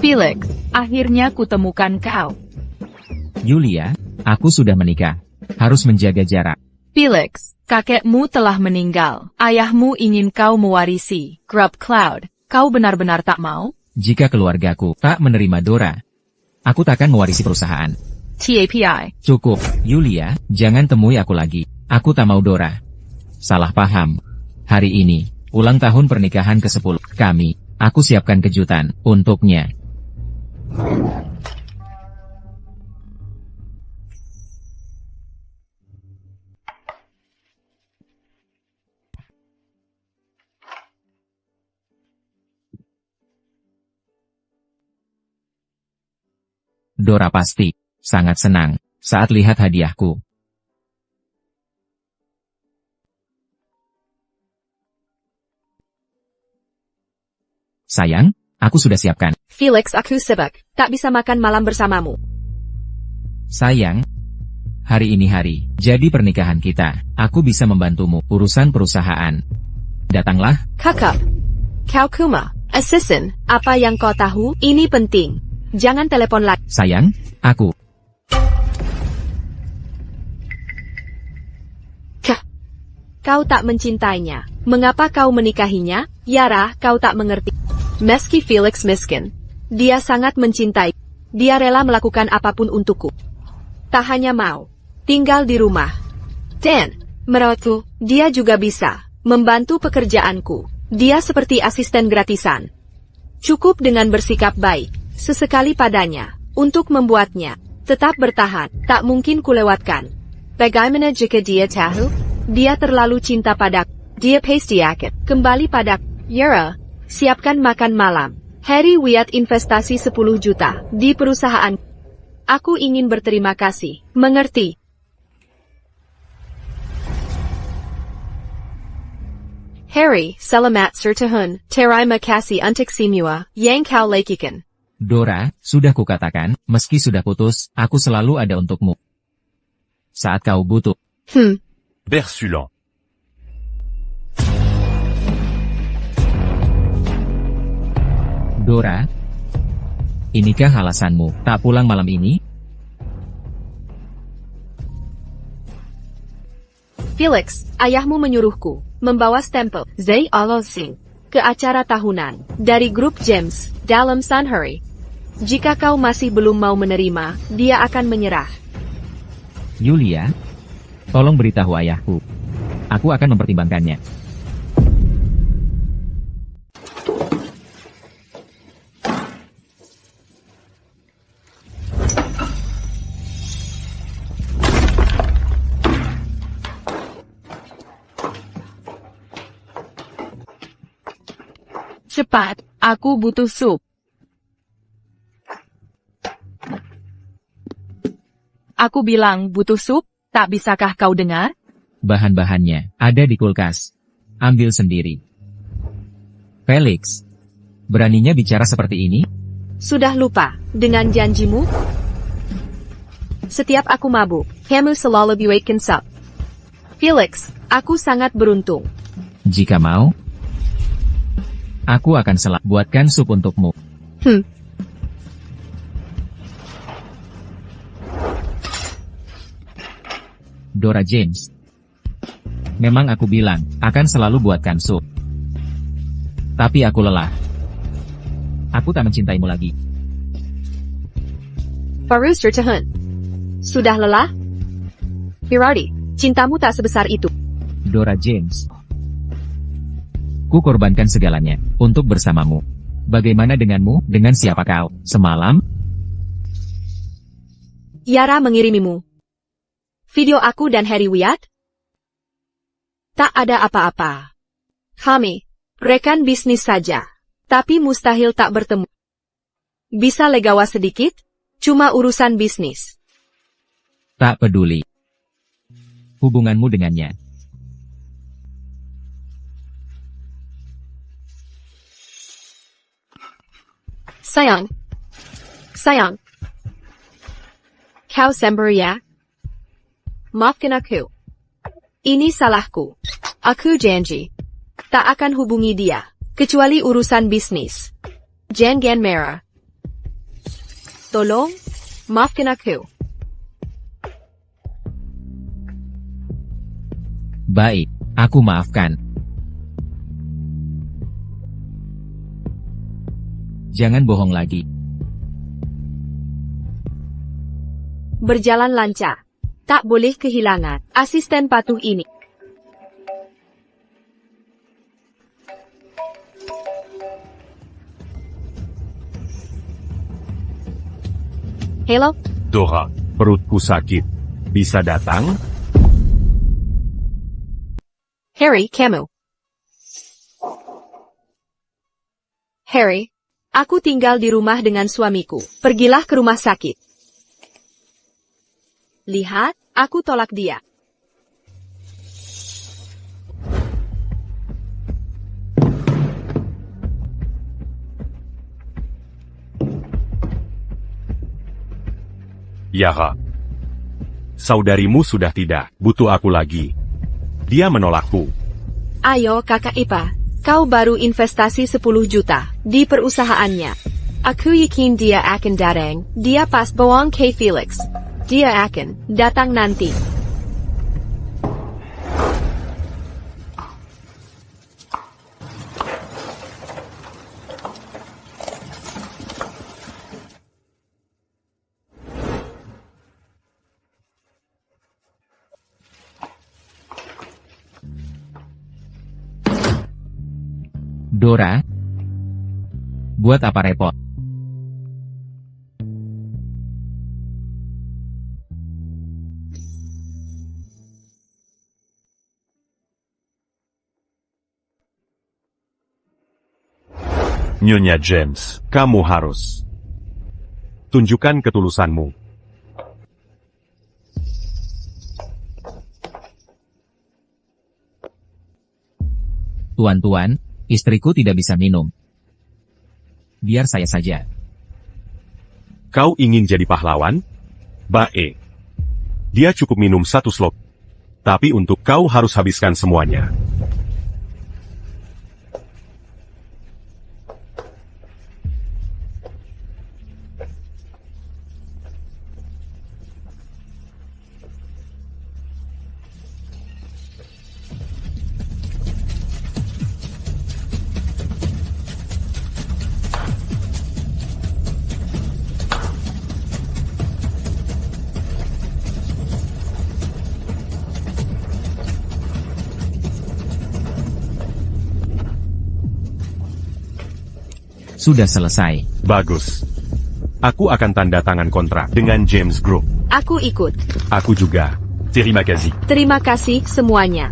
Felix, akhirnya kutemukan kau. Yulia, aku sudah menikah. Harus menjaga jarak. Felix, kakekmu telah meninggal. Ayahmu ingin kau mewarisi. Grub Cloud, kau benar-benar tak mau? Jika keluargaku tak menerima Dora, aku takkan mewarisi perusahaan. TAPI. Cukup, Yulia, jangan temui aku lagi. Aku tak mau Dora. Salah paham. Hari ini, ulang tahun pernikahan ke-10 kami. Aku siapkan kejutan untuknya. Dora pasti sangat senang saat lihat hadiahku. Sayang, aku sudah siapkan. Felix, aku sibuk. Tak bisa makan malam bersamamu. Sayang, hari ini hari jadi pernikahan kita. Aku bisa membantumu urusan perusahaan. Datanglah. Kakak. Kau Kuma. Assistant, apa yang kau tahu? Ini penting. Jangan telepon lagi. Sayang, aku. Kau tak mencintainya. Mengapa kau menikahinya? Yara, kau tak mengerti. Meski Felix miskin, dia sangat mencintai. Dia rela melakukan apapun untukku. Tak hanya mau tinggal di rumah. Dan, menurutku, dia juga bisa membantu pekerjaanku. Dia seperti asisten gratisan. Cukup dengan bersikap baik sesekali padanya untuk membuatnya tetap bertahan. Tak mungkin kulewatkan. Bagaimana jika dia tahu? Dia terlalu cinta padaku. Dia pasti akan kembali padaku. Yara, siapkan makan malam. Harry Wyatt investasi 10 juta di perusahaan. Aku ingin berterima kasih. Mengerti? Harry, selamat sertahun. Terima kasih untuk semua yang kau lakukan. Dora, sudah kukatakan, meski sudah putus, aku selalu ada untukmu. Saat kau butuh. Bersulant. Dora, inikah alasanmu tak pulang malam ini? Felix, ayahmu menyuruhku membawa stempel Zay Alosing ke acara tahunan dari grup James dalam Sunhurry. Jika kau masih belum mau menerima, dia akan menyerah. Yulia, tolong beritahu ayahku. Aku akan mempertimbangkannya. Cepat, aku butuh sup. Aku bilang butuh sup, tak bisakah kau dengar? Bahan-bahannya ada di kulkas. Ambil sendiri. Felix, beraninya bicara seperti ini? Sudah lupa dengan janjimu? Setiap aku mabuk, kamu selalu bikin sup. Felix, aku sangat beruntung. Jika mau, aku akan buatkan sup untukmu. Dora James. Memang aku bilang, akan selalu buatkan sup. Tapi aku lelah. Aku tak mencintaimu lagi. Baru sertahan. Sudah lelah? Berarti, cintamu tak sebesar itu. Dora James. Ku korbankan segalanya untuk bersamamu. Bagaimana denganmu? Dengan siapa kau? Semalam? Yara mengirimimu video aku dan Harry Wyatt? Tak ada apa-apa. Kami rekan bisnis saja, tapi mustahil tak bertemu. Bisa legawa sedikit? Cuma urusan bisnis. Tak peduli. Hubunganmu dengannya. Sayang. Kau sembari ya? Maafkan aku. Ini salahku. Aku janji tak akan hubungi dia, kecuali urusan bisnis. Jangan marah. Tolong, maafkan aku. Baik, aku maafkan. Jangan bohong lagi. Berjalan lancar. Tak boleh kehilangan asisten patuh ini. Halo, Dora, perutku sakit. Bisa datang? Harry, kamu. Harry, aku tinggal di rumah dengan suamiku. Pergilah ke rumah sakit. Lihat, aku tolak dia. Yara. Saudarimu sudah tidak butuh aku lagi. Dia menolakku. Ayo kakak Ipa, kau baru investasi 10 juta di perusahaannya. Aku yakin dia akan datang. Dia pas bohong ke Felix. Dia akan datang nanti. Dora, buat apa repot? Nyonya James, kamu harus tunjukkan ketulusanmu. Tuan-tuan, istriku tidak bisa minum. Biar saya saja. Kau ingin jadi pahlawan? Baik. Dia cukup minum 1 slok. Tapi untuk kau harus habiskan semuanya. Sudah selesai. Bagus. Aku akan tanda tangan kontrak dengan James Group. Aku ikut. Aku juga. Terima kasih. Terima kasih semuanya.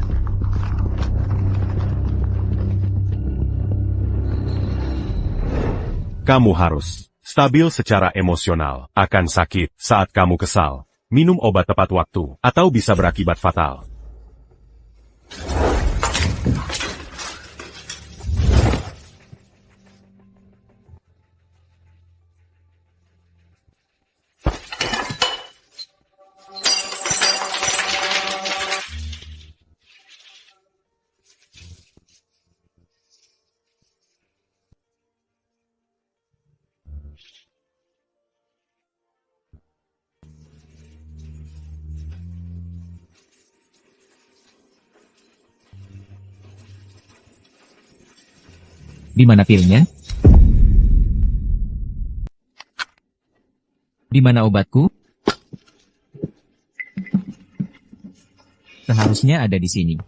Kamu harus stabil secara emosional. Akan sakit saat kamu kesal. Minum obat tepat waktu, atau bisa berakibat fatal. Di mana pilnya? Di mana obatku? Seharusnya ada di sini.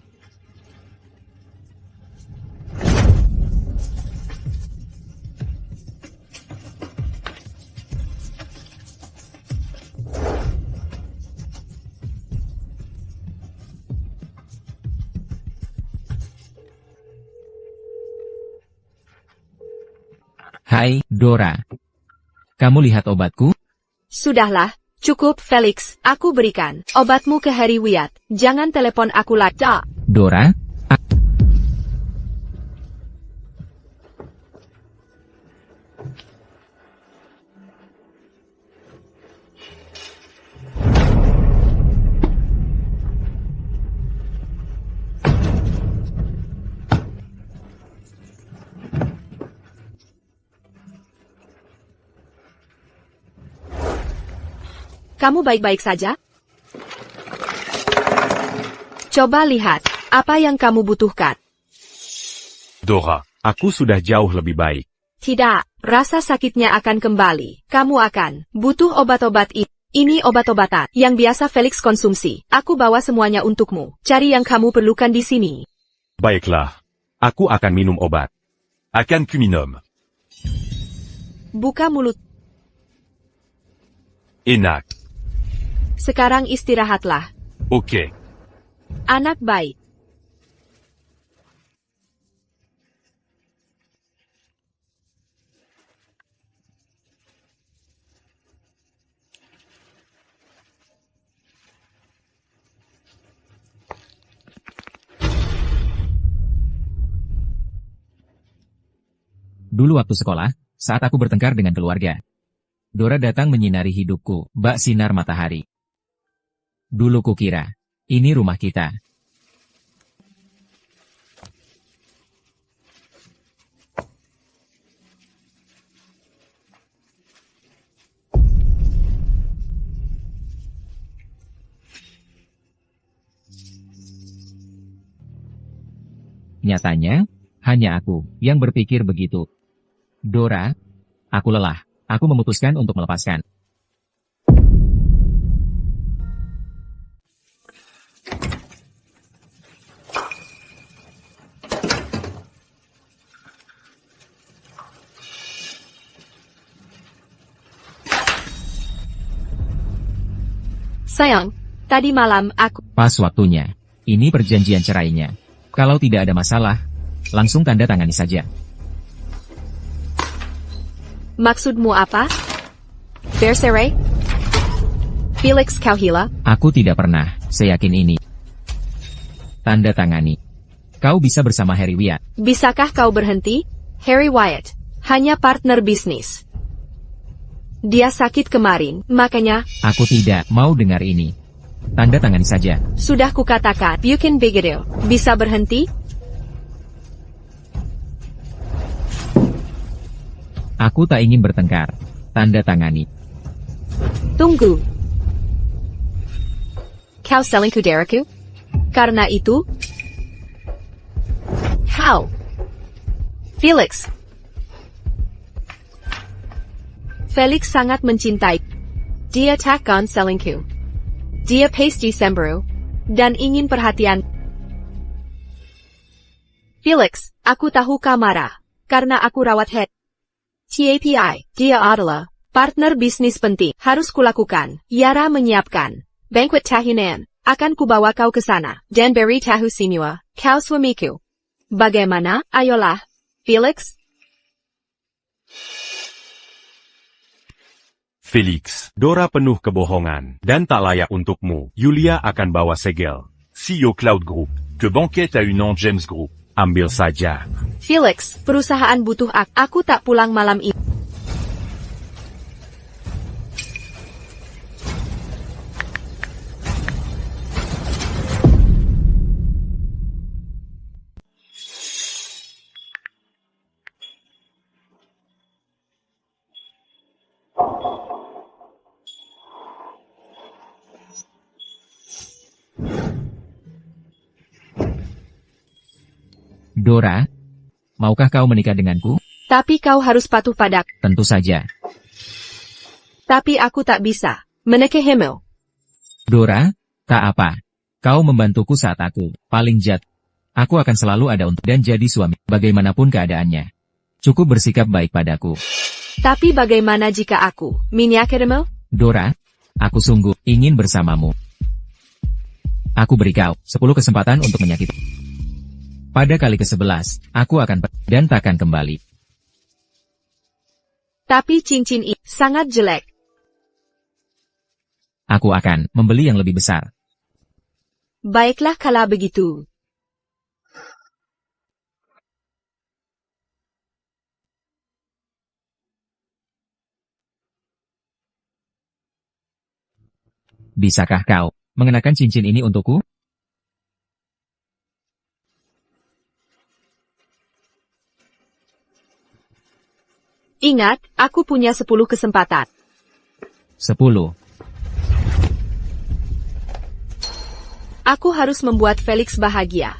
Hai, Dora. Kamu lihat obatku? Sudahlah, cukup Felix. Aku berikan obatmu ke Harry Wyatt. Jangan telepon aku lagi. Dora? kamu baik-baik saja? Coba lihat, apa yang kamu butuhkan. Dora, aku sudah jauh lebih baik. Tidak, rasa sakitnya akan kembali. Kamu akan butuh obat-obat ini. Ini obat-obatan yang biasa Felix konsumsi. Aku bawa semuanya untukmu. Cari yang kamu perlukan di sini. Baiklah, aku akan minum obat. Akan ku minum. Buka mulut. Enak. Sekarang istirahatlah. Oke. Anak baik. Dulu waktu sekolah, saat aku bertengkar dengan keluarga, Dora datang menyinari hidupku, bak sinar matahari. Dulu kukira, ini rumah kita. Nyatanya, hanya aku yang berpikir begitu. Dora, aku lelah. Aku memutuskan untuk melepaskan. Sayang, tadi malam aku... Pas waktunya. Ini perjanjian cerainya. Kalau tidak ada masalah, langsung tanda tangani saja. Maksudmu apa? Bercerai? Felix Kauhila? Aku tidak pernah, seyakin ini. Tanda tangani. Kau bisa bersama Harry Wyatt. Bisakah kau berhenti? Harry Wyatt, hanya partner bisnis. Dia sakit kemarin, makanya... Aku tidak mau dengar ini. Tanda tangani saja. Sudah kukatakan, Bukan begitu. Bisa berhenti? Aku tak ingin bertengkar. Tanda tangani. Tunggu. Kau selingkuh dariku? Karena itu? How? Felix. Felix sangat mencintai. Dia takkan selingkuh. Dia pasti cemburu. Dan ingin perhatian. Felix, aku tahu kau marah. Karena aku rawat head. TAPI, dia adalah partner bisnis penting. Harus kulakukan. Yara menyiapkan banquet tahunan. Akan kubawa kau ke sana. Dan beri tahu semua. Kau suamiku. Bagaimana? Ayolah. Felix? Felix, Dora penuh kebohongan dan tak layak untukmu. Yulia akan bawa segel. CEO Cloud Group. Que banquet à une James Group. Ambil saja. Felix, perusahaan butuh aku. Aku tak pulang malam ini. Dora, maukah kau menikah denganku? Tapi kau harus patuh padaku. Tentu saja. Tapi aku tak bisa menikahimu. Dora, tak apa. Kau membantuku saat aku paling jat. Aku akan selalu ada untuk dan jadi suami, bagaimanapun keadaannya. Cukup bersikap baik padaku. Tapi bagaimana jika aku menyakitimu? Dora, aku sungguh ingin bersamamu. Aku beri kau 10 kesempatan untuk menyakiti. Pada kali ke-11, aku akan dan takkan kembali. Tapi cincin ini sangat jelek. Aku akan membeli yang lebih besar. Baiklah kalau begitu. Bisakah kau mengenakan cincin ini untukku? Ingat, aku punya 10 kesempatan. 10. Aku harus membuat Felix bahagia.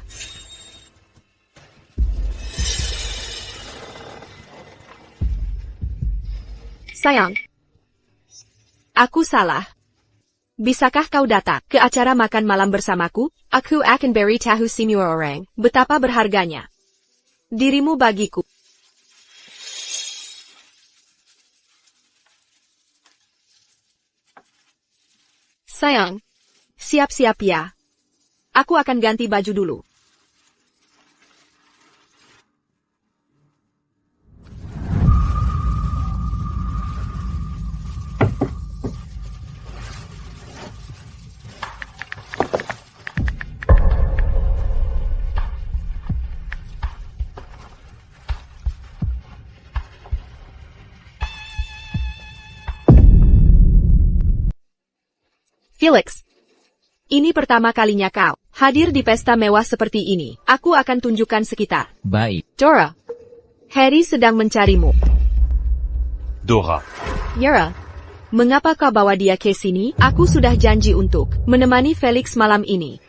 Sayang. Aku salah. Bisakah kau datang ke acara makan malam bersamaku? Aku akan beri tahu semua orang betapa berharganya dirimu bagiku. Sayang, siap-siap ya. Aku akan ganti baju dulu. Felix, ini pertama kalinya kau hadir di pesta mewah seperti ini. Aku akan tunjukkan sekitar. Baik. Dora, Harry sedang mencarimu. Dora. Yara, mengapa kau bawa dia ke sini? Aku sudah janji untuk menemani Felix malam ini.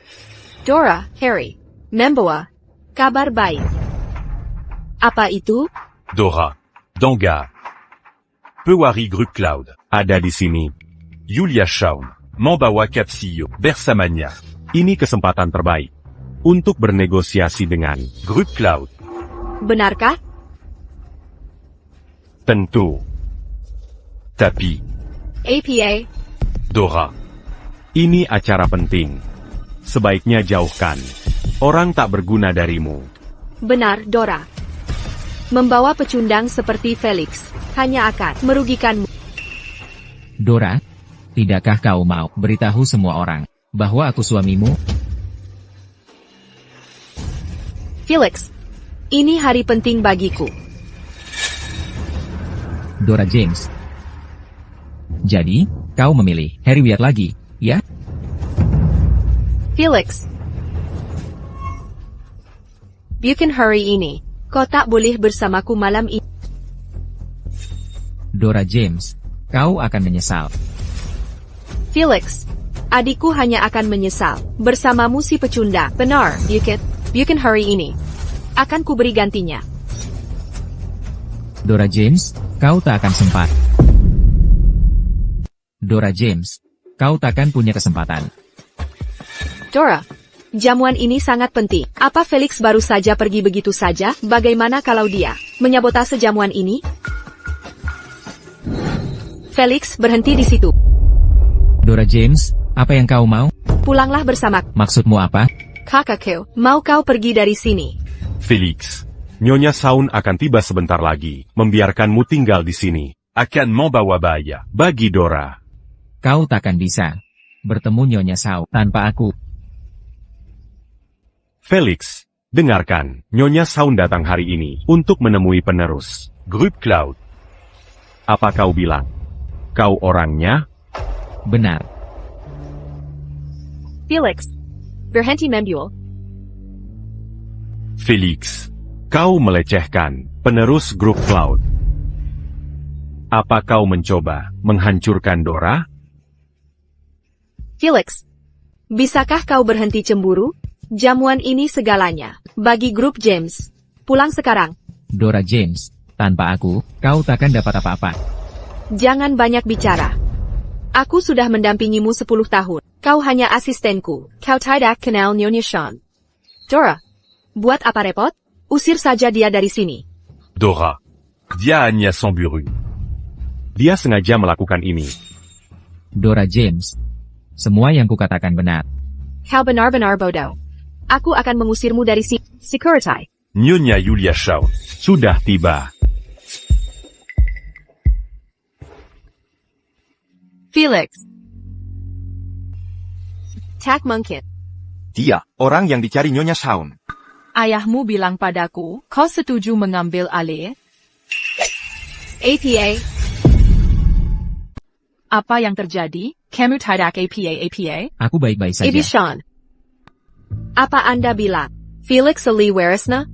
Dora, Harry, membawa kabar baik. Apa itu? Dora. Dangar. Pewari Grup Cloud. Ada di sini. Julia Shawn. Membawa Capsillo. Bersamanya. Ini kesempatan terbaik untuk bernegosiasi dengan Grup Cloud. Benarkah? Tentu. Tapi, APA, Dora, ini acara penting. Sebaiknya jauhkan orang tak berguna darimu. benar Dora. Membawa pecundang seperti Felix hanya akan merugikanmu. Dora, tidakkah kau mau beritahu semua orang bahwa aku suamimu? Felix, ini hari penting bagiku. Dora James. Jadi, kau memilih Harry Wyatt lagi, ya? Felix, bukan hari ini. Kau tak boleh bersamaku malam ini. Dora James, kau akan menyesal. Felix, adikku hanya akan menyesal bersamamu si pecundang. Benar, bukan hari ini. Akan kuberi gantinya. Dora James, kau tak akan sempat. Dora James, kau takkan punya kesempatan. Dora, jamuan ini sangat penting. Apa Felix baru saja pergi begitu saja? Bagaimana kalau dia menyabotase jamuan ini? Felix, berhenti di situ. Dora James, apa yang kau mau? Pulanglah bersamaku. Maksudmu apa? Kakakku, mau kau pergi dari sini? Felix, Nyonya Shawn akan tiba sebentar lagi, membiarkanmu tinggal di sini. Akan membawa bahaya bagi Dora. Kau takkan bisa bertemu Nyonya Shawn tanpa aku. Felix, dengarkan, Nyonya Shawn datang hari ini untuk menemui penerus Grup Cloud. Apa kau bilang? Kau orangnya? Benar. Felix, berhenti membual. Felix, kau melecehkan penerus Grup Cloud. Apa kau mencoba menghancurkan Dora? Felix, bisakah kau berhenti cemburu? Jamuan ini segalanya bagi Grup James. Pulang sekarang. Dora James, tanpa aku, kau takkan dapat apa-apa. Jangan banyak bicara. Aku sudah mendampingimu 10 tahun. Kau hanya asistenku. Kau tidak kenal Nyonya Shawn. Dora, buat apa repot? Usir saja dia dari sini. Dora, dia hanya cemburu. Dia sengaja melakukan ini. Dora James, semua yang kukatakan benar. Kau benar-benar bodoh. Aku akan mengusirmu dari Security. Nyonya Julia Shawn sudah tiba. Felix, Tak mungkin. Dia, orang yang dicari Nyonya Shawn. ayahmu bilang padaku, kau setuju mengambil alih? APA, Apa yang terjadi? Kamu tidak APA? Aku baik-baik saja. Ibi Shawn. Apa Anda bilang? Felix Ali Warisna?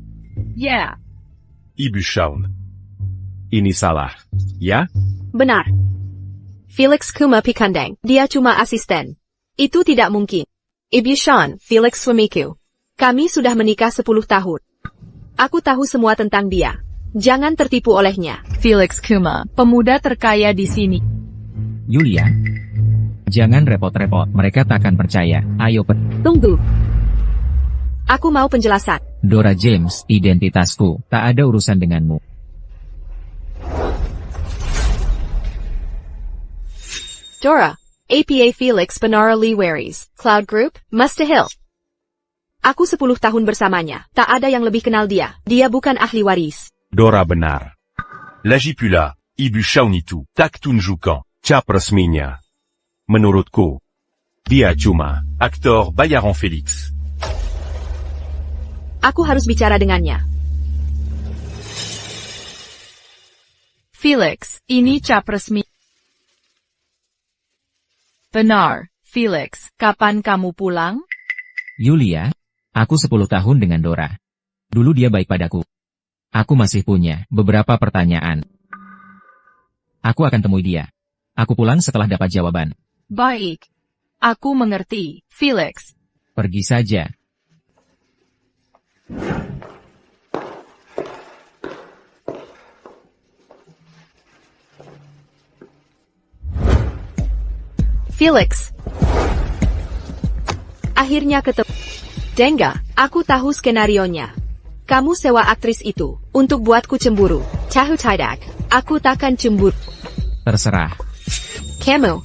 Yeah. Ibu Shawn. Ini salah, ya? Benar. Felix Kuma Pikandang. Dia cuma asisten. Itu tidak mungkin. Ibu Sean, Felix suamiku. Kami sudah menikah 10 tahun. Aku tahu semua tentang dia. Jangan tertipu olehnya. Felix Kuma, pemuda terkaya di sini. Yulia. Jangan repot-repot, mereka takkan percaya. Ayo Tunggu. Aku mau penjelasan. Dora James, identitasku, tak ada urusan denganmu. Dora, APA Felix Benara Lee Waris, Cloud Group, Mustahil. Aku 10 tahun bersamanya, tak ada yang lebih kenal dia. Dia bukan ahli waris. Dora benar. Lagi pula, Ibu Shaun itu tak tunjukkan cap resminya. Menurutku, dia cuma aktor bayaran Felix. Aku harus bicara dengannya. Felix, ini cap resmi. Benar, Felix, kapan kamu pulang? Yulia, aku 10 tahun dengan Dora. Dulu dia baik padaku. Aku masih punya beberapa pertanyaan. Aku akan temui dia. Aku pulang setelah dapat jawaban. Baik. Aku mengerti, Felix. Pergi saja. Felix. Akhirnya ketemu. Denga, aku tahu skenarionya. Kamu sewa aktris itu, untuk buatku cemburu. Tahu tidak, aku takkan cemburu. Terserah. Kamu.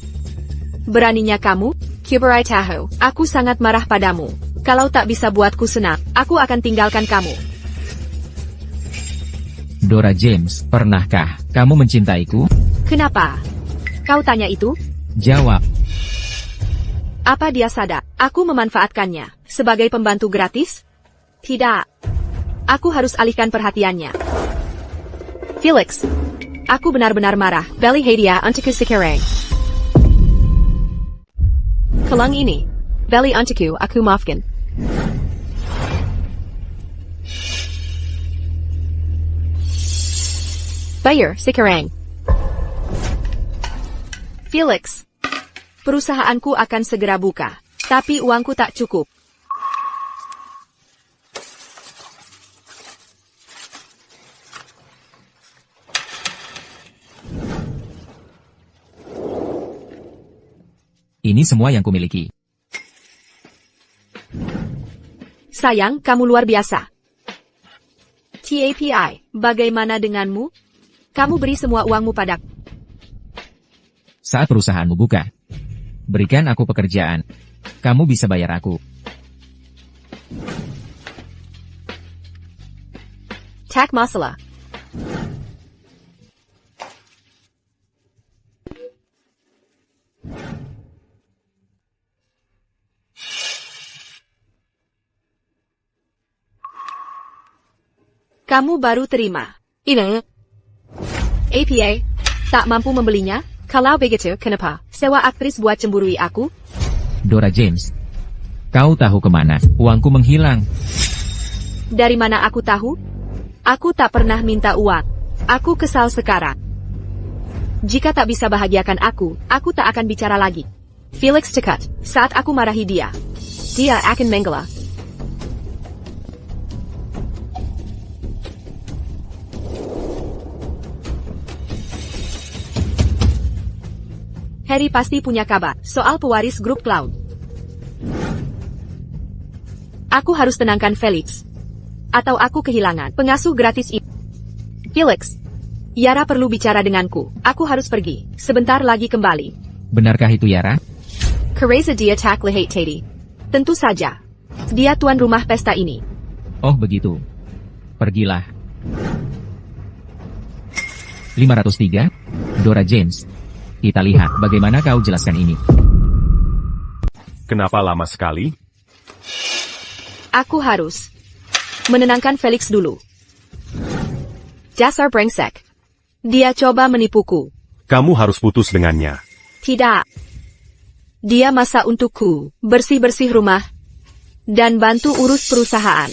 Beraninya kamu, Kuberai tahu, aku sangat marah padamu. Kalau tak bisa buatku senang, aku akan tinggalkan kamu. Dora James, pernahkah kamu mencintaiku? Kenapa? Kau tanya itu? Jawab. Apa dia sadar? Aku memanfaatkannya sebagai pembantu gratis? Tidak. Aku harus alihkan perhatiannya. Felix. Aku benar-benar marah. Beli hadiah untukku sekarang. Kelang ini. Beli untukku, aku maafkan. Bayar sekarang. Felix. Perusahaanku akan segera buka. Tapi uangku tak cukup. Ini semua yang kumiliki. Sayang, kamu luar biasa. TAPI, bagaimana denganmu? Kamu beri semua uangmu padaku. Saat perusahaanmu buka, berikan aku pekerjaan. Kamu bisa bayar aku. Tak masalah. Kamu baru terima. Ini. APA, tak mampu membelinya? Kalau begitu, kenapa? Sewa aktris buat cemburui aku? Dora James, kau tahu kemana uangku menghilang? Dari mana aku tahu? Aku tak pernah minta uang. Aku kesal sekarang. Jika tak bisa bahagiakan aku tak akan bicara lagi. Felix cekat, saat aku marahi dia. Dia akan menggela. Harry pasti punya kabar soal pewaris grup Cloud. Aku harus tenangkan Felix. Atau aku kehilangan pengasuh gratis itu. Felix. Yara perlu bicara denganku. Aku harus pergi. Sebentar lagi kembali. Benarkah itu, Yara? Kereza dia tak lihat tadi. Tentu saja. Dia tuan rumah pesta ini. Oh begitu. Pergilah. 503. Dora James. Kita lihat bagaimana kau jelaskan ini. Kenapa lama sekali? Aku harus menenangkan Felix dulu. Dasar brengsek. Dia coba menipuku. Kamu harus putus dengannya. Tidak. Dia masak untukku, bersih-bersih rumah, dan bantu urus perusahaan.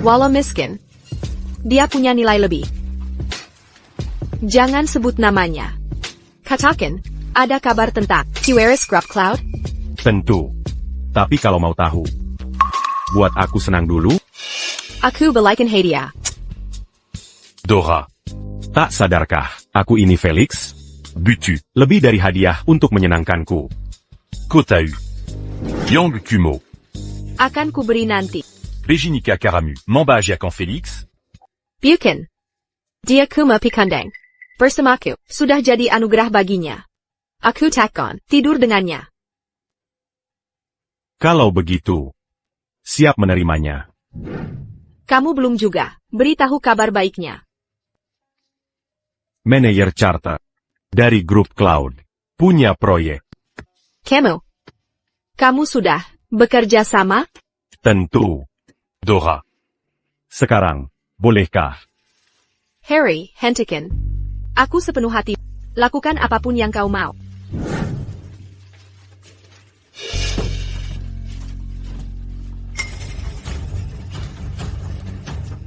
Walau miskin, dia punya nilai lebih. Jangan sebut namanya. Katakan, ada kabar tentang Kuwaris Grup Cloud? Tentu. Tapi kalau mau tahu, buat aku senang dulu, Aku belikan hadiah. Dora. Tak sadarkah, aku ini Felix? Butu, lebih dari hadiah untuk menyenangkanku. Kotau. Yang Kumo. Akan kuberi nanti. Bejinika Karamu. Membage akan Felix? Bukan. Dia Kuma Pikandang. Bersamaku, sudah jadi anugerah baginya. Aku takkan tidur dengannya. Kalau begitu, siap menerimanya. Kamu belum juga. Beritahu kabar baiknya. Manajer charter. Dari grup Cloud. Punya proyek. Kamu sudah bekerja sama? Tentu. Dora. Sekarang, bolehkah? Harry, hentikan. Aku sepenuh hati. Lakukan apapun yang kau mau.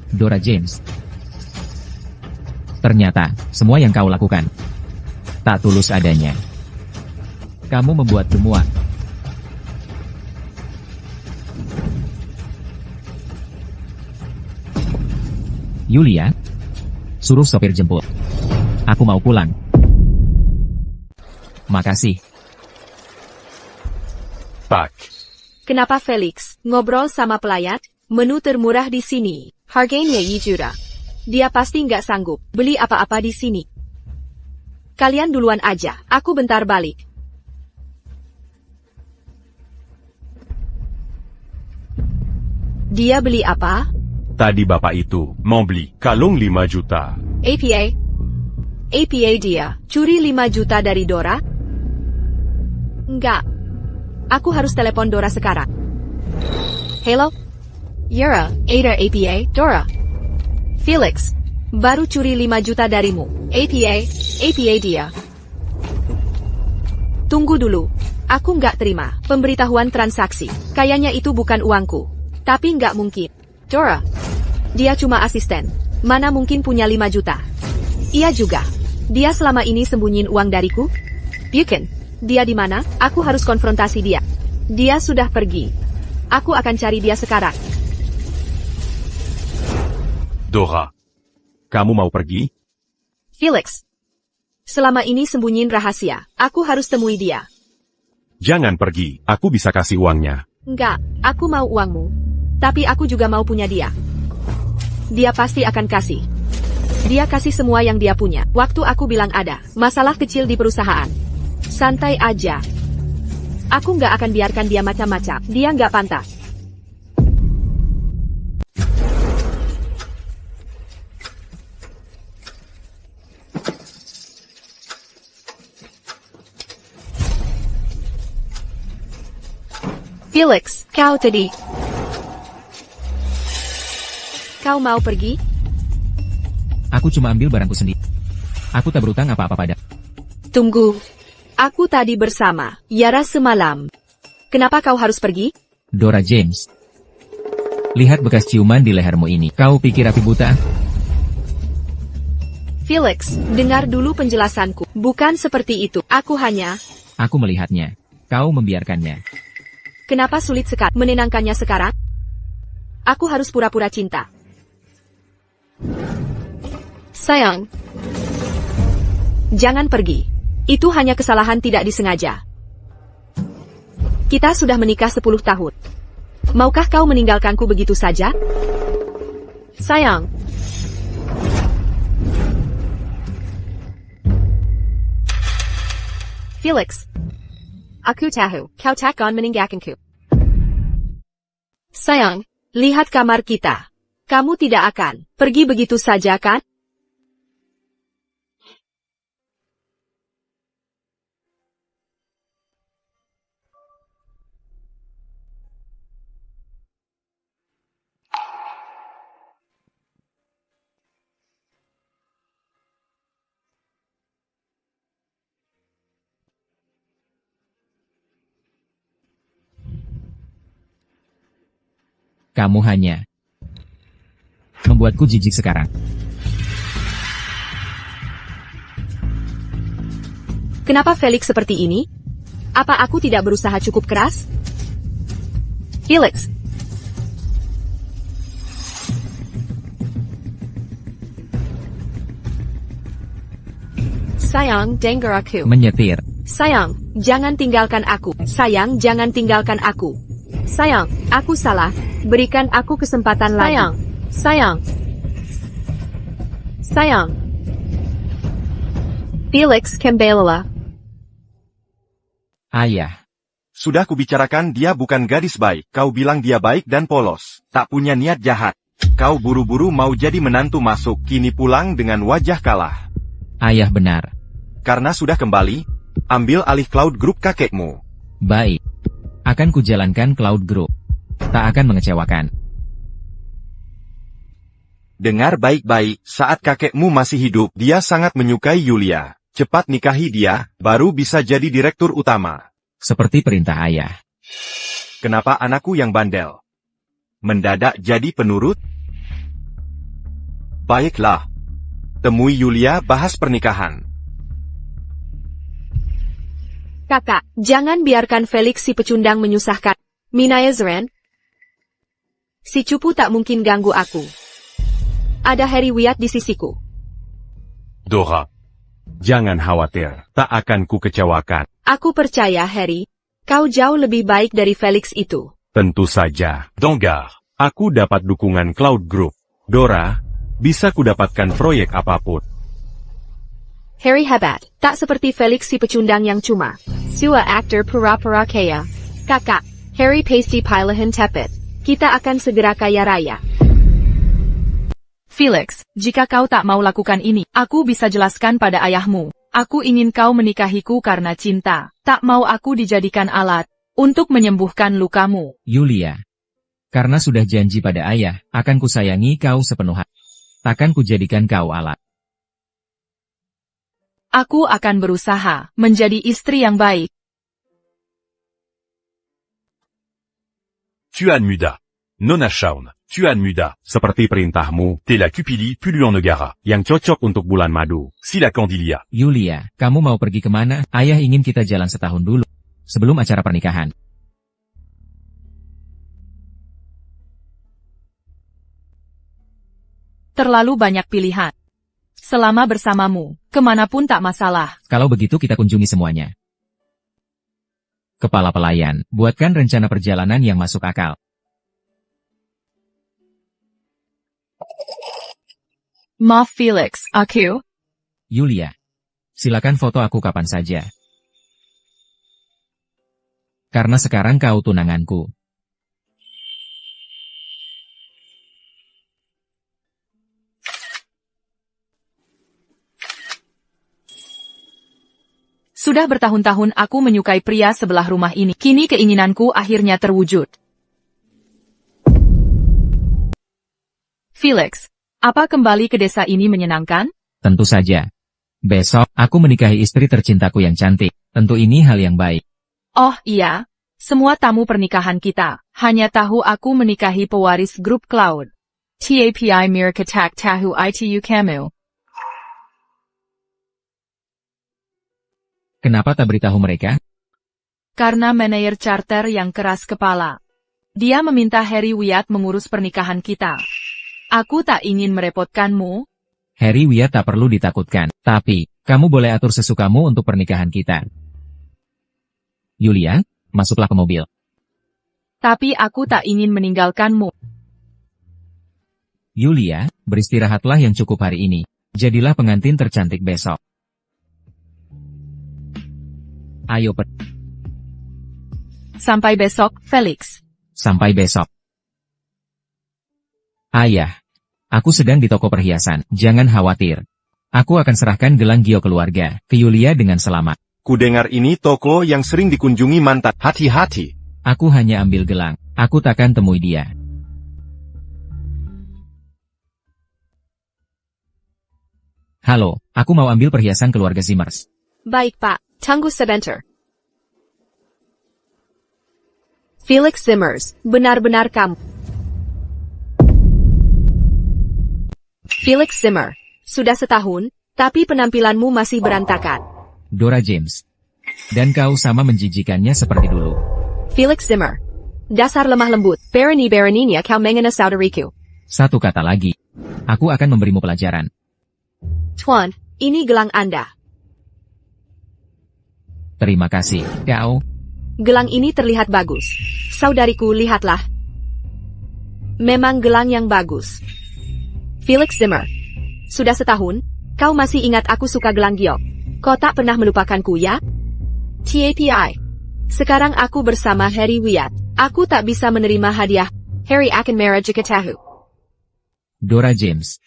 Dora James. Ternyata, semua yang kau lakukan tak tulus adanya. Kamu membuatku muak. Yulia, suruh sopir jemput. Aku mau pulang. Makasih. Pak. Kenapa Felix ngobrol sama pelayan? Menu termurah di sini. Harganya Yijura. Dia pasti nggak sanggup beli apa-apa di sini. Kalian duluan aja, aku bentar balik. Dia beli apa? Tadi bapak itu mau beli kalung 5 juta. APA dia curi 5 juta dari Dora? Enggak. Aku harus telepon Dora sekarang. Hello? Yura, Ada APA, Dora. Felix, baru curi 5 juta darimu. APA dia. Tunggu dulu. Aku nggak terima pemberitahuan transaksi. Kayaknya itu bukan uangku. Tapi nggak mungkin. Dora. Dia cuma asisten. Mana mungkin punya 5 juta. Iya juga. Dia selama ini sembunyiin uang dariku? Bukan. Dia di mana? Aku harus konfrontasi dia. Dia sudah pergi. Aku akan cari dia sekarang. Dora. Kamu mau pergi? Felix. Selama ini sembunyiin rahasia. Aku harus temui dia. Jangan pergi, aku bisa kasih uangnya. Enggak, aku mau uangmu. Tapi aku juga mau punya dia. Dia pasti akan kasih. Dia kasih semua yang dia punya. Waktu aku bilang ada masalah kecil di perusahaan. Santai aja. Aku nggak akan biarkan dia macam-macam. Dia nggak pantas. Felix, kau tadi. Kau mau pergi? Aku cuma ambil barangku sendiri. Aku tak berutang apa-apa pada. Tunggu. Aku tadi bersama Yara semalam. Kenapa kau harus pergi? Dora James. Lihat bekas ciuman di lehermu ini. Kau pikir aku buta? Felix, dengar dulu penjelasanku. Bukan seperti itu. Aku hanya... Aku melihatnya. Kau membiarkannya. Kenapa sulit sekali menenangkannya sekarang? Aku harus pura-pura cinta. Sayang. Jangan pergi. Itu hanya kesalahan tidak disengaja. Kita sudah menikah 10 tahun. Maukah kau meninggalkanku begitu saja? Sayang. Felix. Aku tahu, kau takkan meninggalkanku. Sayang, lihat kamar kita. Kamu tidak akan pergi begitu saja kan? Kamu hanya membuatku jijik sekarang. Kenapa Felix seperti ini? Apa aku tidak berusaha cukup keras? Felix. Sayang, dengar aku. Menyetir. Sayang, jangan tinggalkan aku. Sayang, jangan tinggalkan aku. Sayang, aku salah. Berikan aku kesempatan lagi. Sayang, sayang. Sayang. Felix kembalilah. Ayah. Sudah kubicarakan dia bukan gadis baik. Kau bilang dia baik dan polos. Tak punya niat jahat. Kau buru-buru mau jadi menantu masuk. Kini pulang dengan wajah kalah. Ayah benar. Karena sudah kembali, ambil alih Cloud Group kakekmu. Baik. Akan kujalankan Cloud Group. Tak akan mengecewakan. Dengar baik-baik, saat kakekmu masih hidup, dia sangat menyukai Yulia. Cepat nikahi dia, baru bisa jadi direktur utama. Seperti perintah ayah. Kenapa anakku yang bandel? Mendadak jadi penurut? Baiklah. Temui Yulia, bahas pernikahan. Kakak, jangan biarkan Felix si pecundang menyusahkan. Minaya Zeren. Si cupu tak mungkin ganggu aku. Ada Harry Wyatt di sisiku. Dora. Jangan khawatir, tak akan ku kecewakan. Aku percaya, Harry. Kau jauh lebih baik dari Felix itu. Tentu saja. Donggar, aku dapat dukungan Cloud Group. Dora, bisa ku dapatkan proyek apapun. Harry hebat, tak seperti Felix si pecundang yang cuma. Sua aktor pura-pura kaya. Kakak, Harry pasti pilahan tepet. Kita akan segera kaya raya. Felix, jika kau tak mau lakukan ini, aku bisa jelaskan pada ayahmu. Aku ingin kau menikahiku karena cinta. Tak mau aku dijadikan alat untuk menyembuhkan lukamu. Yulia. Karena sudah janji pada ayah, akan kusayangi kau sepenuh hati. Takkan kujadikan kau alat. Aku akan berusaha menjadi istri yang baik. Tuan Muda. Nona Shaun, Tuan Muda. Seperti perintahmu, Tela Cupili Puluan Negara. Yang cocok untuk bulan madu. Sila Candilia. Yulia, kamu mau pergi kemana? Ayah ingin kita jalan setahun dulu. Sebelum acara pernikahan. Terlalu banyak pilihan. Selama bersamamu, kemanapun tak masalah. Kalau begitu kita kunjungi semuanya. Kepala pelayan, buatkan rencana perjalanan yang masuk akal. Maaf Felix, aku? Yulia. Silakan foto aku kapan saja. Karena sekarang kau tunanganku. Sudah bertahun-tahun aku menyukai pria sebelah rumah ini. Kini keinginanku akhirnya terwujud. Felix, apa kembali ke desa ini menyenangkan? Tentu saja. Besok, aku menikahi istri tercintaku yang cantik. Tentu ini hal yang baik. Oh iya, semua tamu pernikahan kita hanya tahu aku menikahi pewaris grup Cloud. TAPI Mirkatak Tahu ITU Kamu. Kenapa tak beritahu mereka? Karena manajer charter yang keras kepala. Dia meminta Harry Wyatt mengurus pernikahan kita. Aku tak ingin merepotkanmu. Harry Wyatt tak perlu ditakutkan. Tapi, kamu boleh atur sesukamu untuk pernikahan kita. Yulia, masuklah ke mobil. Tapi aku tak ingin meninggalkanmu. Yulia, beristirahatlah yang cukup hari ini. Jadilah pengantin tercantik besok. Ayo Sampai besok, Felix. Sampai besok. Ayah, aku sedang di toko perhiasan. Jangan khawatir. Aku akan serahkan gelang Gio keluarga ke Yulia dengan selamat. Kudengar ini toko yang sering dikunjungi mantan. Hati-hati. Aku hanya ambil gelang. Aku takkan temui dia. Halo, aku mau ambil perhiasan keluarga Zimmers. Baik Pak, tunggu sebentar. Felix Zimmers, benar-benar kamu. Felix Zimmer, sudah setahun, tapi penampilanmu masih berantakan. Dora James. Dan kau sama menjijikannya seperti dulu. Felix Zimmer, Dasar lemah lembut, berani-beraninya kau menghina saudariku. Satu kata lagi. Aku akan memberimu pelajaran. Tuan, ini gelang Anda. Terima kasih, kau. Gelang ini terlihat bagus. Saudariku, lihatlah. Memang gelang yang bagus. Felix Zimmer. Sudah setahun, kau masih ingat aku suka gelang giok. Kau tak pernah melupakanku, ya? TAPI. Sekarang aku bersama Harry Wyatt. Aku tak bisa menerima hadiah. Harry akan marah jika tahu. Dora James.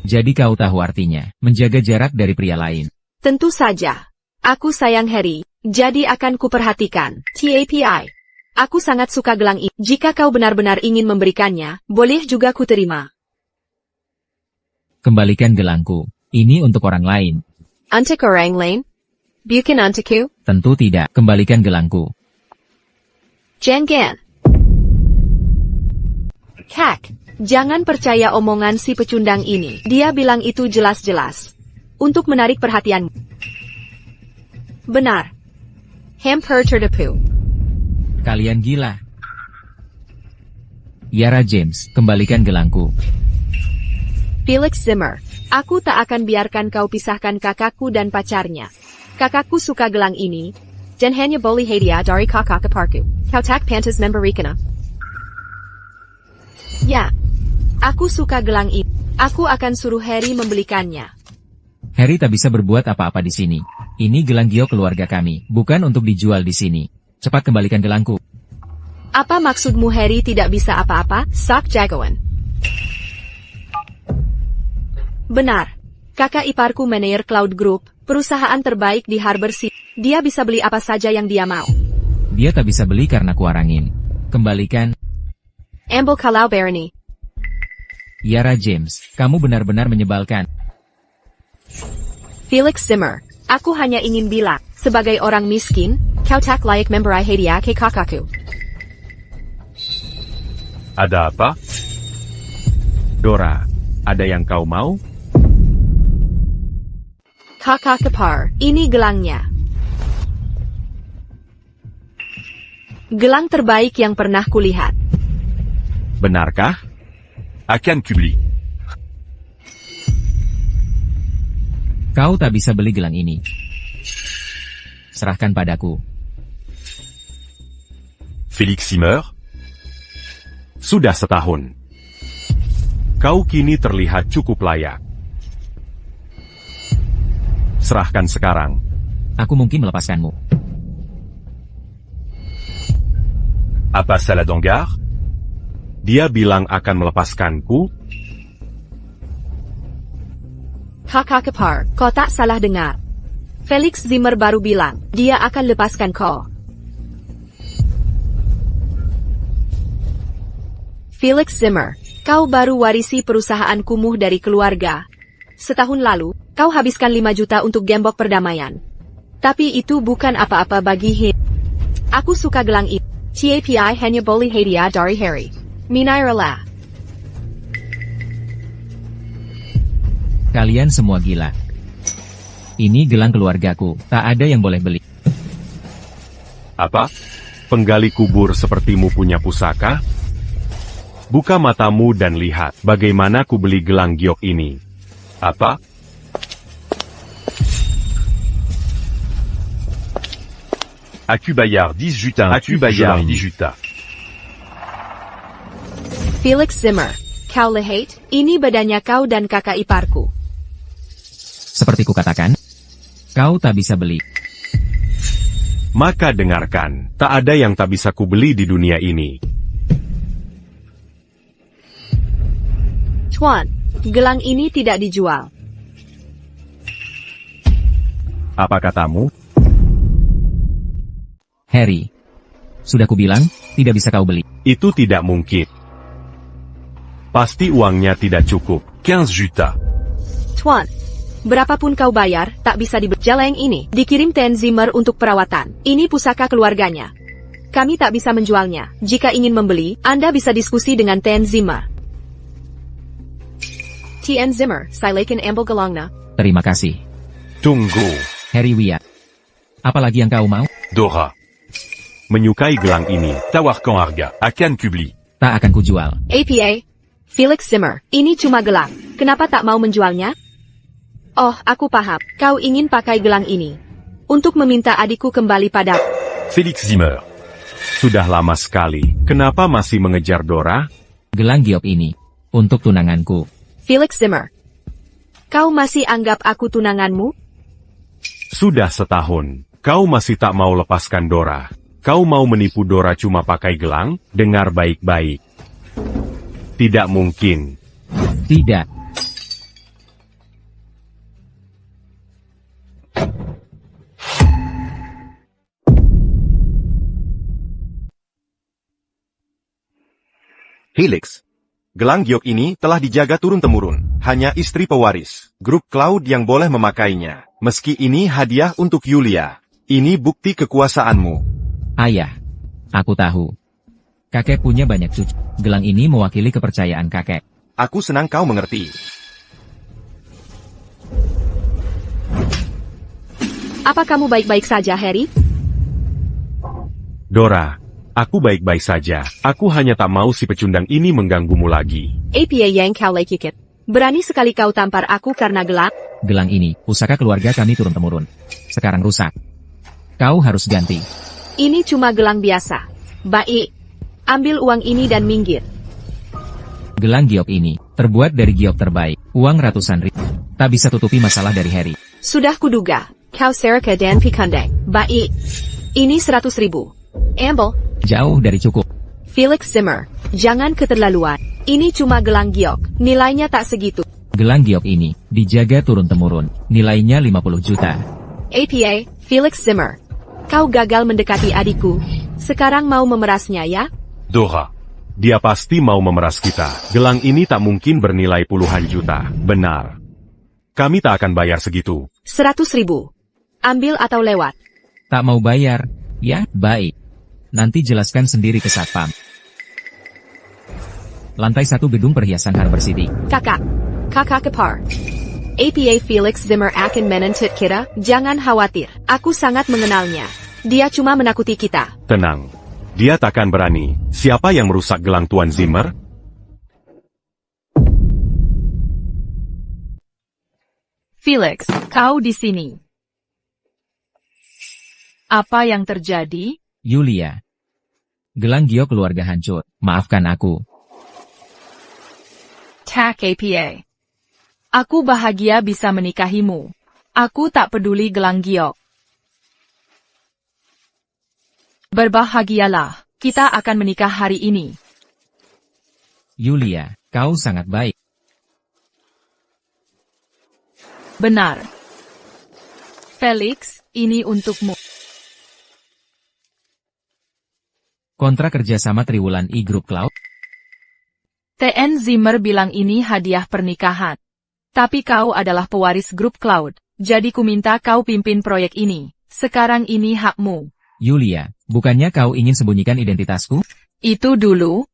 Jadi kau tahu artinya, menjaga jarak dari pria lain. Tentu saja. Aku sayang Harry, jadi akan kuperhatikan. TAPI. Aku sangat suka gelang ini. Jika kau benar-benar ingin memberikannya, boleh juga kuterima. Kembalikan gelangku. Ini untuk orang lain. Untuk orang lain? Bukan untukku? Tentu tidak. Kembalikan gelangku. Jangan. Kak, jangan percaya omongan si pecundang ini. Dia bilang itu jelas-jelas. Untuk menarik perhatianmu. Benar. Hampir tertipu. Kalian gila. Yara James, kembalikan gelangku. Felix Zimmer, aku tak akan biarkan kau pisahkan kakakku dan pacarnya. Kakakku suka gelang ini, dan hanya boleh hadiah dari kakak keparku. Kau tak pantas memberikannya. Ya, aku suka gelang ini. Aku akan suruh Harry membelikannya. Harry tak bisa berbuat apa-apa di sini. Ini gelang giok keluarga kami, bukan untuk dijual di sini. Cepat kembalikan gelangku. Apa maksudmu Harry tidak bisa apa-apa? Sak jagoan. Benar. Kakak iparku manajer Cloud Group, perusahaan terbaik di Harbor City. Dia bisa beli apa saja yang dia mau. Dia tak bisa beli karena kuarangin. Kembalikan. Ambil kalau berani. Yara James, kamu benar-benar menyebalkan. Felix Zimmer, aku hanya ingin bilang, sebagai orang miskin, kau tak layak memberi hadiah ke kakakku. Ada apa? Dora, ada yang kau mau? Kakak kepar, ini gelangnya. Gelang terbaik yang pernah kulihat. Benarkah? Akan kubeli. Kau tak bisa beli gelang ini. Serahkan padaku. Felix Zimmer? Sudah setahun. Kau kini terlihat cukup layak. Serahkan sekarang. Aku mungkin melepaskanmu. Apa salah Dongar? Dia bilang akan melepaskanku. Kakak kepar, kau tak salah dengar. Felix Zimmer baru bilang, dia akan lepaskan kau. Felix Zimmer, kau baru warisi perusahaan kumuh dari keluarga. Setahun lalu, kau habiskan 5 juta untuk gembok perdamaian. Tapi itu bukan apa-apa bagi him. Aku suka gelang itu. TAPI hanya boleh hadiah dari Harry. Minairala. Kalian semua gila. Ini gelang keluargaku, tak ada yang boleh beli. Apa? Penggali kubur sepertimu punya pusaka? Buka matamu dan lihat bagaimana ku beli gelang giok ini. Apa? Aku bayar 10 juta. Aku bayar 10 juta. Felix Zimmer, kau lihat, ini badannya kau dan kakak iparku. Seperti kukatakan, kau tak bisa beli. Maka dengarkan, tak ada yang tak bisa kubeli di dunia ini. Tuan, gelang ini tidak dijual. Apa katamu? Harry, sudah kubilang, tidak bisa kau beli. Itu tidak mungkin. Pasti uangnya tidak cukup. 15 juta. Tuan, berapapun kau bayar, tak bisa dibeli. Gelang ini dikirim Ten Zimmer untuk perawatan. Ini pusaka keluarganya. Kami tak bisa menjualnya. Jika ingin membeli, Anda bisa diskusi dengan Ten Zimmer. Ten Zimmer, silakan ambil gelangnya. Terima kasih. Tunggu. Harry Wyatt. Apalagi yang kau mau? Dora. menyukai gelang ini. Tawarkan harga, akan kubeli. Tak akan kujual. APA. Felix Zimmer, ini cuma gelang. Kenapa tak mau menjualnya? Oh, aku paham. Kau ingin pakai gelang ini untuk meminta adikku kembali padaku. Felix Zimmer. Sudah lama sekali. Kenapa masih mengejar Dora? Gelang giok ini. Untuk tunanganku. Felix Zimmer. Kau masih anggap aku tunanganmu? Sudah setahun. Kau masih tak mau lepaskan Dora. Kau mau menipu Dora cuma pakai gelang? Dengar baik-baik. Tidak mungkin. Tidak. Felix. Gelang giok ini telah dijaga turun-temurun. Hanya istri pewaris, grup Cloud yang boleh memakainya. Meski ini hadiah untuk Yulia. Ini bukti kekuasaanmu. Ayah. Aku tahu. Kakek punya banyak cucu. Gelang ini mewakili kepercayaan kakek. Aku senang kau mengerti. Apa kamu baik-baik saja, Harry? Dora, aku baik-baik saja. Aku hanya tak mau si pecundang ini mengganggumu lagi. APA yang kau lekikit. Berani sekali kau tampar aku karena gelang? Gelang ini, pusaka keluarga kami turun-temurun. Sekarang rusak. Kau harus ganti. Ini cuma gelang biasa. Baik. Ambil uang ini dan minggir. Gelang giok ini, terbuat dari giok terbaik. Uang ratusan ribu. Tak bisa tutupi masalah dari Harry. Sudah kuduga. Kau Serika dan Pikandai. Baik. Ini 100.000. Ambil. Jauh dari cukup. Felix Zimmer. Jangan keterlaluan. Ini cuma gelang giok. Nilainya tak segitu. Gelang giok ini, dijaga turun-temurun. Nilainya 50 juta. APA, Felix Zimmer. Kau gagal mendekati adikku. Sekarang mau memerasnya ya? Dora, dia pasti mau memeras kita. Gelang ini tak mungkin bernilai puluhan juta. Benar. Kami tak akan bayar segitu. 100.000. Ambil atau lewat. Tak mau bayar. Ya, baik. Nanti jelaskan sendiri ke satpam. Lantai 1 gedung perhiasan Harbor City. Kakak. Kakak kepar. APA Felix Zimmer akan menuntut kita. Jangan khawatir. Aku sangat mengenalnya. Dia cuma menakuti kita. Tenang. Dia takkan berani. Siapa yang merusak gelang Tuan Zimmer? Felix, kau di sini. Apa yang terjadi? Yulia. Gelang giok keluarga hancur. Maafkan aku. Tak APA. Aku bahagia bisa menikahimu. Aku tak peduli gelang giok. Berbahagialah, kita akan menikah hari ini. Yulia, kau sangat baik. Benar. Felix, ini untukmu. Kontrak kerjasama Triwulan I Group Cloud. TN Zimmer bilang ini hadiah pernikahan. Tapi kau adalah pewaris grup Cloud, jadi ku minta kau pimpin proyek ini. Sekarang ini hakmu. Yulia, bukannya kau ingin sembunyikan identitasku? Itu dulu.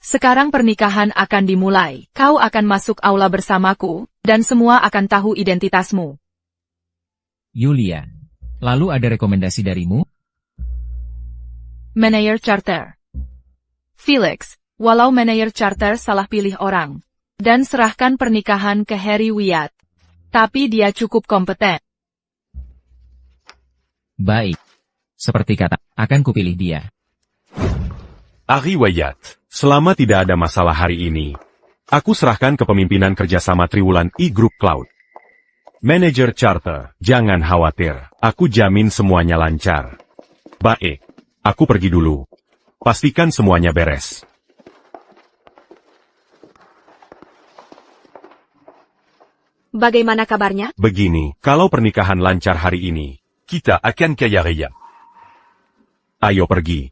Sekarang pernikahan akan dimulai. Kau akan masuk aula bersamaku, dan semua akan tahu identitasmu. Yulia, lalu ada rekomendasi darimu? Manajer charter. Felix, walau manajer charter salah pilih orang, dan serahkan pernikahan ke Harry Wyatt. Tapi dia cukup kompeten. Baik. Seperti kata, akan kupilih dia. Harry Wyatt, selama tidak ada masalah hari ini, aku serahkan kepemimpinan kerjasama Triwulan I Group Cloud. Manajer charter, jangan khawatir, aku jamin semuanya lancar. Baik, aku pergi dulu. Pastikan semuanya beres. Bagaimana kabarnya? Begini, kalau pernikahan lancar hari ini, kita akan kaya raya. Ayo pergi.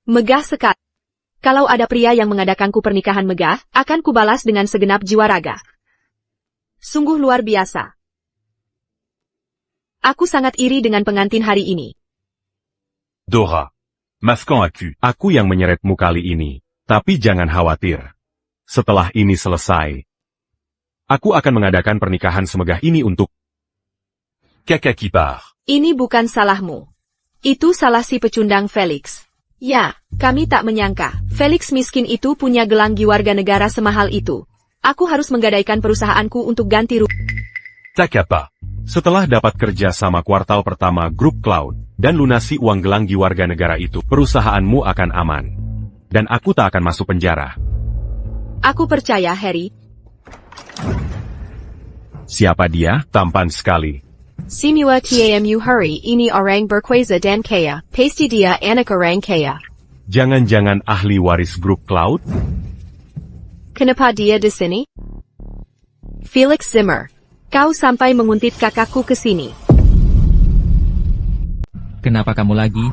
Megah sekali. Kalau ada pria yang mengadakanku pernikahan megah, akan kubalas dengan segenap jiwa raga. Sungguh luar biasa. Aku sangat iri dengan pengantin hari ini. Dora, maafkan aku yang menyeretmu kali ini. Tapi jangan khawatir. Setelah ini selesai, aku akan mengadakan pernikahan semegah ini untuk Kakak Kipar. Ini bukan salahmu. Itu salah si pecundang Felix. Ya, kami tak menyangka. Felix miskin itu punya gelang warga negara semahal itu. Aku harus menggadaikan perusahaanku untuk ganti rugi. Tak apa. Setelah dapat kerja sama kuartal pertama grup Cloud, dan lunasi uang gelang warga negara itu, perusahaanmu akan aman. Dan aku tak akan masuk penjara. Aku percaya, Harry. Siapa dia? Tampan sekali. Semua tamu hari ini orang berkuasa dan kaya. Pasti dia anak orang kaya. Jangan-jangan ahli waris grup Cloud? Kenapa dia di sini? Felix Zimmer. Kau sampai menguntit kakakku ke sini. Kenapa kamu lagi?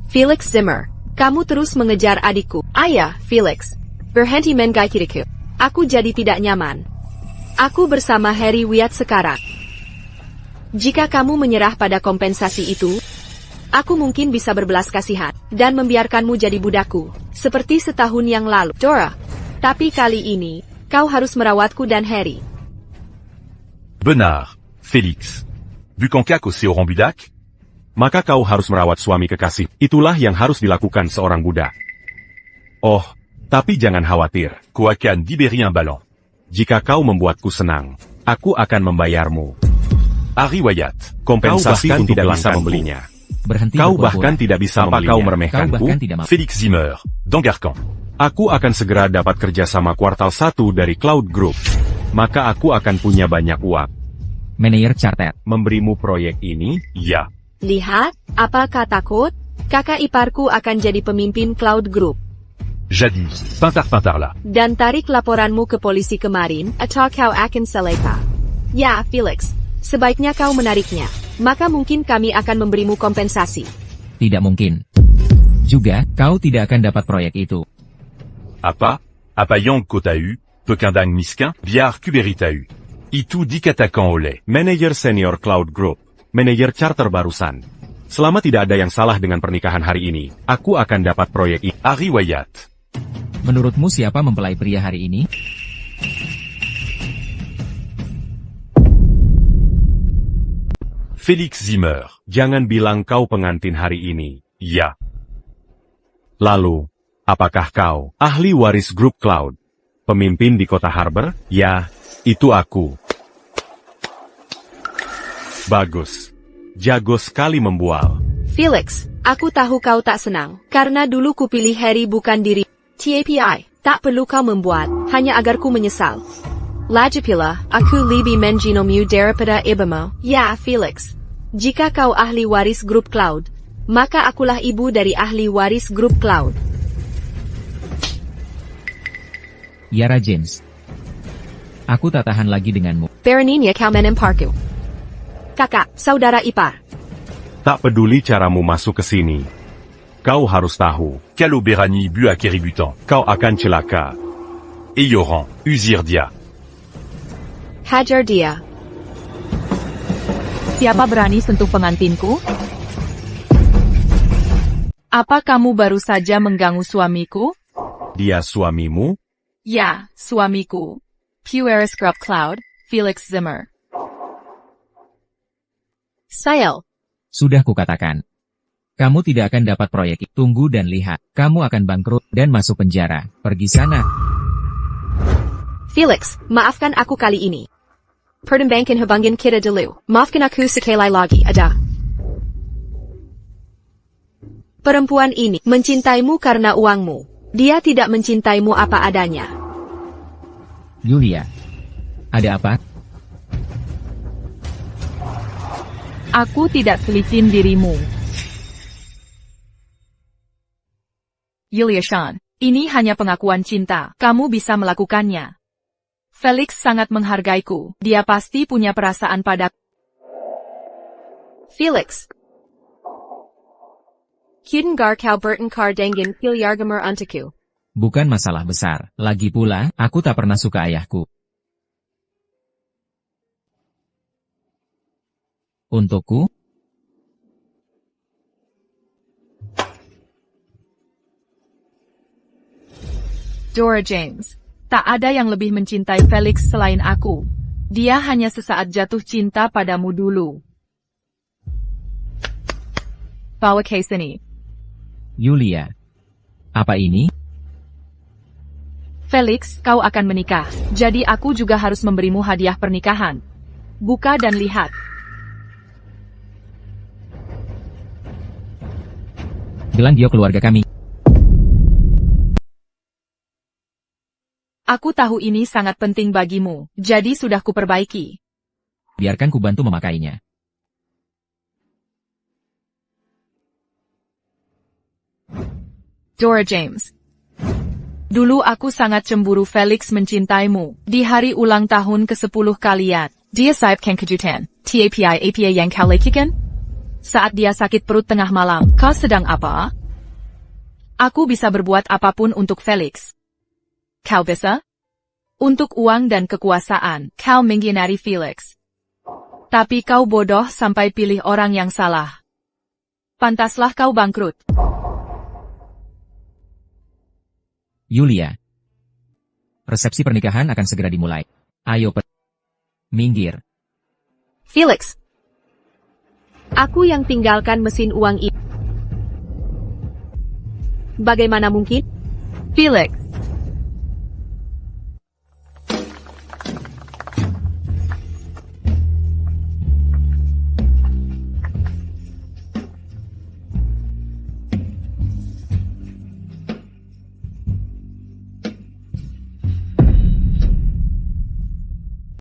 Felix Zimmer. Kamu terus mengejar adikku. Ayah, Felix. Berhenti menggigitku. Aku jadi tidak nyaman. Aku bersama Harry Wyatt sekarang. Jika kamu menyerah pada kompensasi itu, aku mungkin bisa berbelas kasihan, dan membiarkanmu jadi budakku, seperti setahun yang lalu. Dora. Tapi kali ini, kau harus merawatku dan Harry. Benar, Félix. Vu qu'en cas c'est au budak? Maka kau harus merawat suami kekasih. Itulah yang harus dilakukan seorang budak. Oh, tapi jangan khawatir. Quoi qu'un libérer un ballon. Jika kau membuatku senang, aku akan membayarmu. Harry Wyatt, Kompensasi kau bahkan untuk tidak bisa langkahmu. membelinya. Berhenti Kau berpura-pura. bahkan tidak bisa Apa membelinya. kau Kau meremehkanku? bahkan tidak mau. Félix Zimmer, d'Angarcan. Aku akan segera dapat kerja sama kuartal 1 dari Cloud Group. Maka aku akan punya banyak uang. Manajer Charter. Memberimu proyek ini? Ya. Lihat, apakah takut? Kakak iparku akan jadi pemimpin Cloud Group. Jadis, pintar là. Dan tarik laporanmu ke polisi kemarin, atau kau akan seleka. Ya, Felix. Sebaiknya kau menariknya. Maka mungkin kami akan memberimu kompensasi. Tidak mungkin. Juga, kau tidak akan dapat proyek itu. Apa yang que t'as eu, pequin dingue misquin, biar kuberi t'as eu. Itu dikatakan oleh Manajer senior Cloud Group. Manajer charter barusan. Selama tidak ada yang salah dengan pernikahan hari ini, aku akan dapat proyek ini. Harry Wyatt. Menurutmu siapa mempelai pria hari ini? Félix Zimmer. Jangan bilang kau pengantin hari ini. Ya. Lalu, apakah kau ahli waris grup Cloud? Pemimpin di kota Harbor? Ya, itu aku. Bagus. Jago sekali membual. Felix, aku tahu kau tak senang, karena dulu kupilih Harry bukan diri. TAPI, tak perlu kau membuat, hanya agar ku menyesal. Lagipula, aku lebih menjinomu daripada ibumu. Ya, Felix. Jika kau ahli waris grup Cloud, maka akulah ibu dari ahli waris grup Cloud. Yara James. Aku tak tahan lagi denganmu. Beraninya kau menemparku. Kakak, saudara ipar. Tak peduli caramu masuk ke sini. Kau harus tahu, Calo Berani bu à Kéributan. kau akan celaka. Et Yoran, Uzirdia. Hajar dia. Siapa berani sentuh pengantinku? Apa kamu baru saja mengganggu suamiku? Dia suamimu? Ya, suamiku. Puer Scrub Cloud, Felix Zimmer. Sael. Sudah kukatakan. Kamu tidak akan dapat proyek. Tunggu dan lihat. Kamu akan bangkrut dan masuk penjara. Pergi sana. Felix, maafkan aku kali ini. Pertimbangkan hubungan kita dulu. Maafkan aku sekali lagi, ada. Perempuan ini mencintaimu karena uangmu. Dia tidak mencintaimu apa adanya. Yulia. Ada apa? Aku tidak selicin dirimu. Yulia Shan, ini hanya pengakuan cinta. Kamu bisa melakukannya. Felix sangat menghargaiku. Dia pasti punya perasaan padaku. Felix. Kuden gar kau bertengkar dengan Pilyargamer untukku. Bukan masalah besar. Lagi pula, aku tak pernah suka ayahku. Untukku? Dora James. Tak ada yang lebih mencintai Felix selain aku. Dia hanya sesaat jatuh cinta padamu dulu. bawa ke sini. Yulia. Apa ini? Felix, kau akan menikah. Jadi aku juga harus memberimu hadiah pernikahan. Buka dan lihat. Gelang giok keluarga kami. Aku tahu ini sangat penting bagimu, jadi sudah kuperbaiki. Biarkan ku bantu memakainya. Dora James. Dulu aku sangat cemburu Felix mencintaimu. Di hari ulang tahun ke-10 kalian, dia sayap kang kejutan. TAPI yang kau lakukan? Saat dia sakit perut tengah malam, kau sedang apa? Aku bisa berbuat apapun untuk Felix. Kau bisa? Untuk uang dan kekuasaan, kau mengkhianati Felix. Tapi kau bodoh sampai pilih orang yang salah. Pantaslah kau bangkrut. Yulia. Resepsi pernikahan akan segera dimulai. Ayo minggir. Felix. Aku yang tinggalkan mesin uang ini. Bagaimana mungkin? Felix.